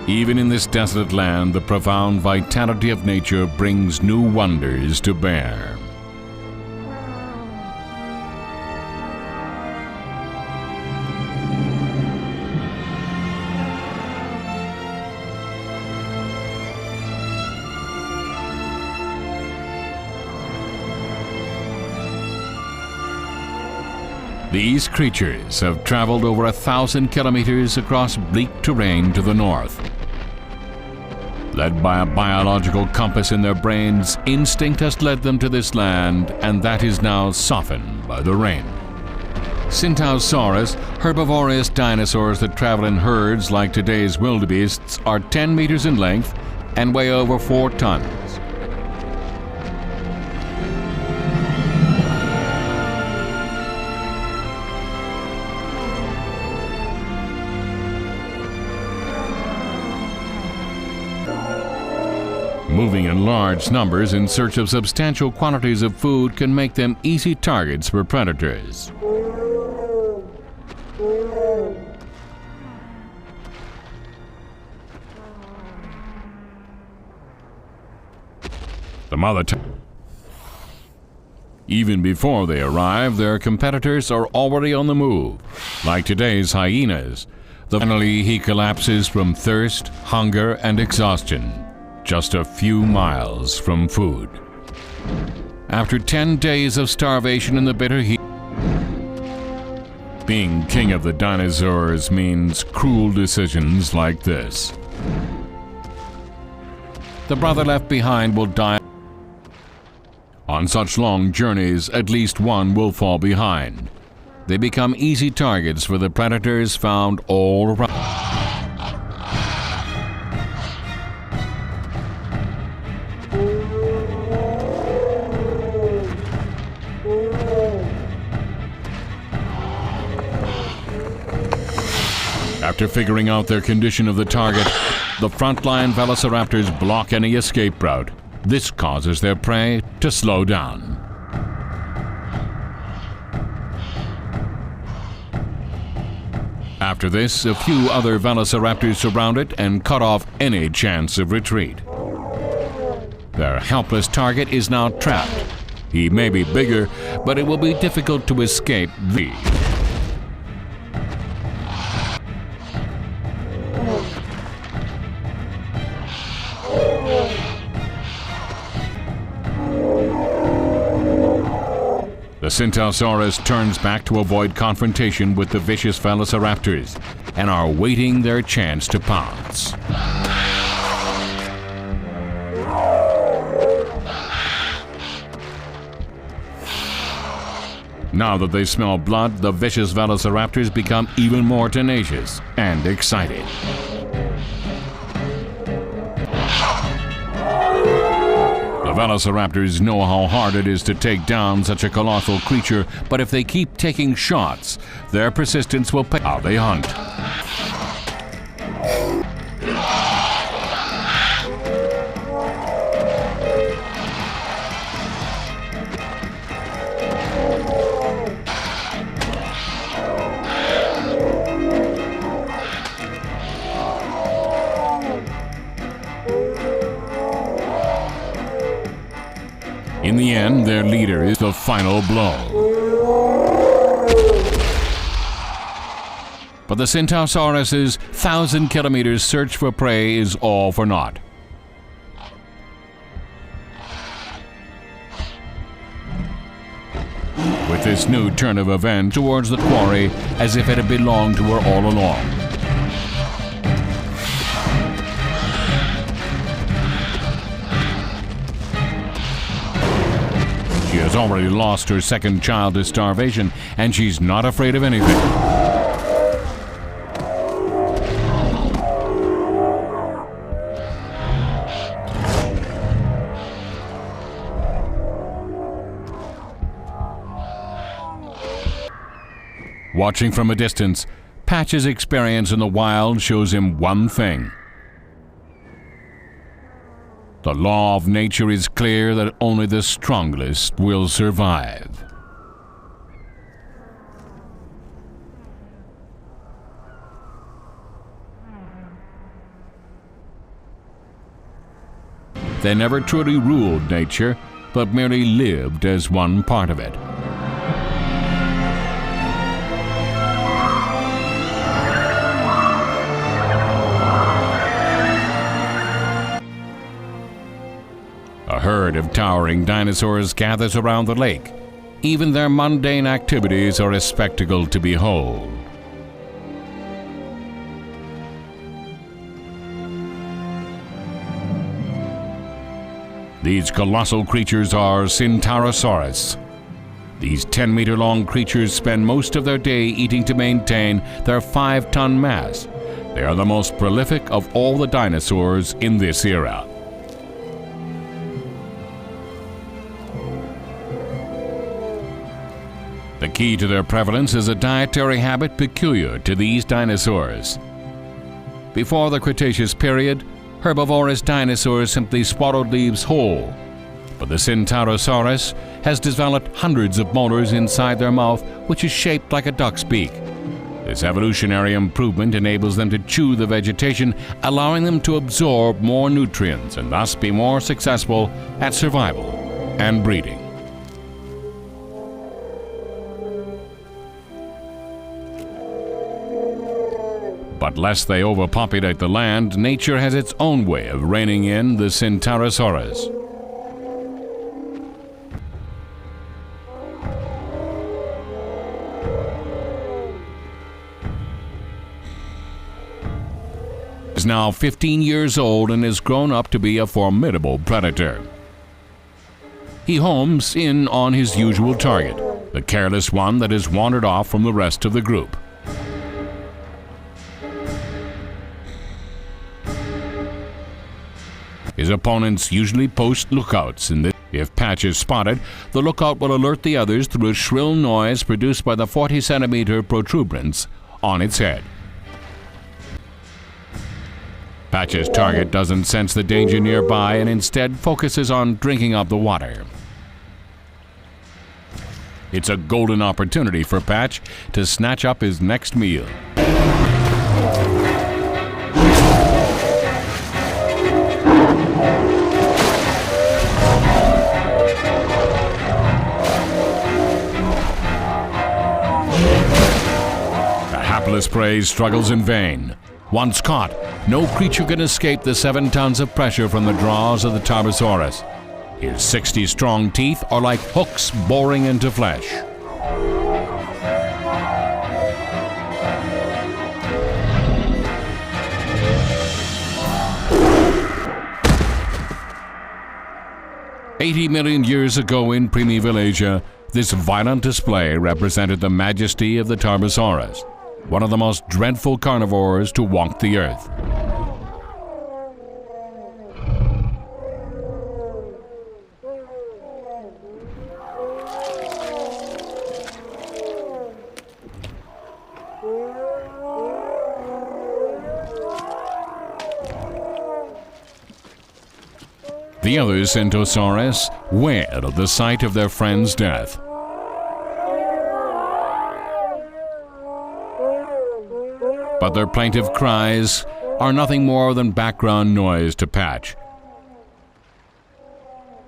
Even in this desolate land, the profound vitality of nature brings new wonders to bear. These creatures have traveled over 1,000 kilometers across bleak terrain to the north. Led by a biological compass in their brains, instinct has led them to this land, and that is now softened by the rain. Tsintaosaurus, herbivorous dinosaurs that travel in herds like today's wildebeests, are 10 meters in length and weigh over 4 tons. Moving in large numbers in search of substantial quantities of food can make them easy targets for predators. Even before they arrive, their competitors are already on the move, like today's hyenas. Finally, he collapses from thirst, hunger, and exhaustion, just a few miles from food. After 10 days of starvation in the bitter heat, being king of the dinosaurs means cruel decisions like this. The brother left behind will die. On such long journeys, at least one will fall behind. They become easy targets for the predators found all around. After figuring out their condition of the target, the frontline velociraptors block any escape route. This causes their prey to slow down. After this, a few other velociraptors surround it and cut off any chance of retreat. Their helpless target is now trapped. He may be bigger, but it will be difficult to escape the The Tsintaosaurus turns back to avoid confrontation with the vicious velociraptors and are waiting their chance to pounce. Now that they smell blood, the vicious velociraptors become even more tenacious and excited. The velociraptors know how hard it is to take down such a colossal creature, but if they keep taking shots, their persistence will pay how they hunt. In the end, their leader is the final blow. But the Tsintaosaurus's 1,000 kilometers search for prey is all for naught. With this new turn of events towards the quarry as if it had belonged to her all along. She has already lost her second child to starvation, and she's not afraid of anything. Watching from a distance, Patch's experience in the wild shows him one thing. The law of nature is clear that only the strongest will survive. They never truly ruled nature, but merely lived as one part of it. A herd of towering dinosaurs gathers around the lake. Even their mundane activities are a spectacle to behold. These colossal creatures are Tsintaosaurus. These 10-meter-long creatures spend most of their day eating to maintain their 5-ton mass. They are the most prolific of all the dinosaurs in this era. The key to their prevalence is a dietary habit peculiar to these dinosaurs. Before the Cretaceous period, herbivorous dinosaurs simply swallowed leaves whole, but the Tsintaosaurus has developed hundreds of molars inside their mouth, which is shaped like a duck's beak. This evolutionary improvement enables them to chew the vegetation, allowing them to absorb more nutrients and thus be more successful at survival and breeding. But lest they overpopulate the land, nature has its own way of reining in the Tsintaosaurus. He is now 15 years old and has grown up to be a formidable predator. He homes in on his usual target, the careless one that has wandered off from the rest of the group. His opponents usually post lookouts in this. If Patch is spotted, the lookout will alert the others through a shrill noise produced by the 40-centimeter protuberance on its head. Patch's target doesn't sense the danger nearby and instead focuses on drinking up the water. It's a golden opportunity for Patch to snatch up his next meal. Hapless prey struggles in vain. Once caught, no creature can escape the 7 tons of pressure from the jaws of the Tarbosaurus. His 60-strong teeth are like hooks boring into flesh. $80 million years ago in primeval Asia, this violent display represented the majesty of the Tarbosaurus, one of the most dreadful carnivores to walk the earth. The other Tsintaosaurus wailed at the sight of their friend's death. But their plaintive cries are nothing more than background noise to Patch.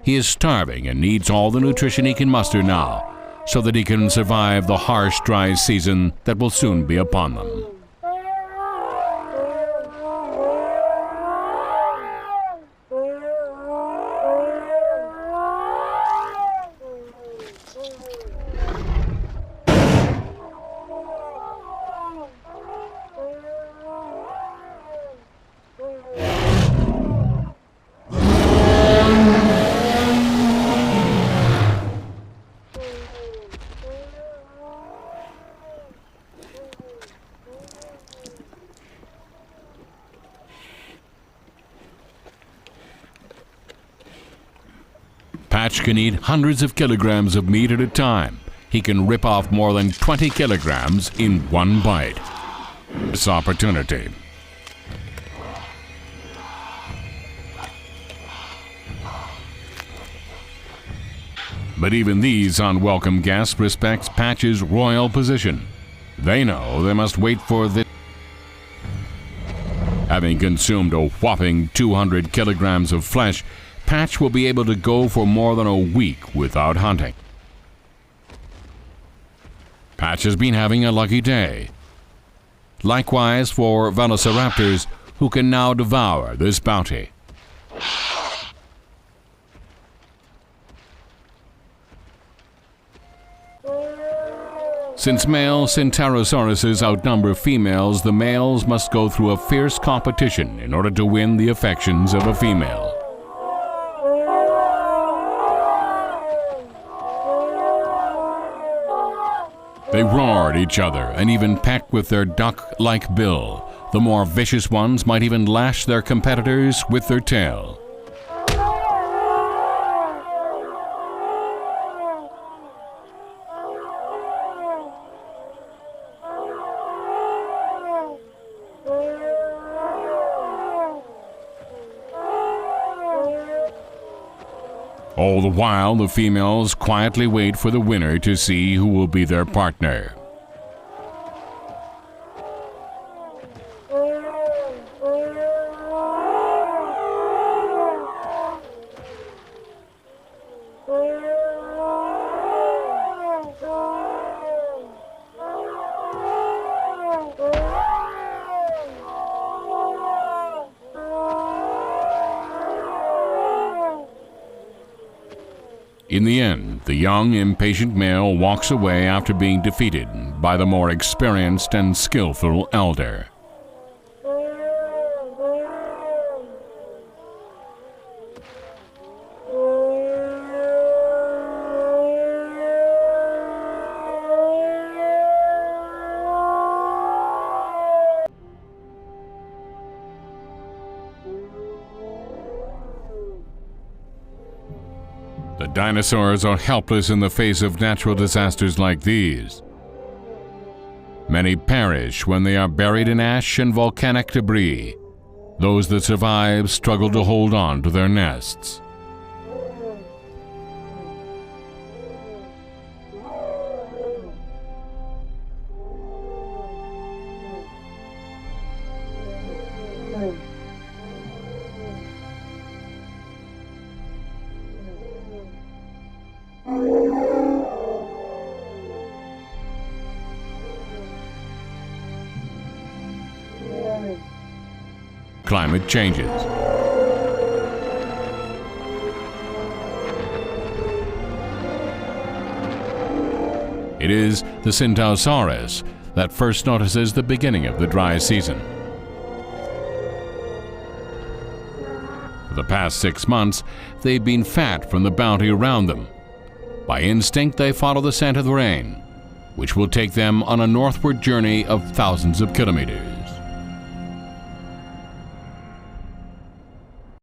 He is starving and needs all the nutrition he can muster now, so that he can survive the harsh, dry season that will soon be upon them. Patch can eat hundreds of kilograms of meat at a time. He can rip off more than 20 kilograms in one bite. This opportunity. But even these unwelcome guests respect Patch's royal position. They know they must wait for this. Having consumed a whopping 200 kilograms of flesh, Patch will be able to go for more than a week without hunting. Patch has been having a lucky day. Likewise for velociraptors, who can now devour this bounty. Since male Tsintaosauruses outnumber females, the males must go through a fierce competition in order to win the affections of a female. They roar at each other and even peck with their duck-like bill. The more vicious ones might even lash their competitors with their tail. All the while, the females quietly wait for the winner to see who will be their partner. In the end, the young, impatient male walks away after being defeated by the more experienced and skillful elder. The dinosaurs are helpless in the face of natural disasters like these. Many perish when they are buried in ash and volcanic debris. Those that survive struggle to hold on to their nests. Climate changes. It is the Tsintaosaurus that first notices the beginning of the dry season. For the past 6 months, they've been fat from the bounty around them. By instinct, they follow the scent of the rain, which will take them on a northward journey of thousands of kilometers.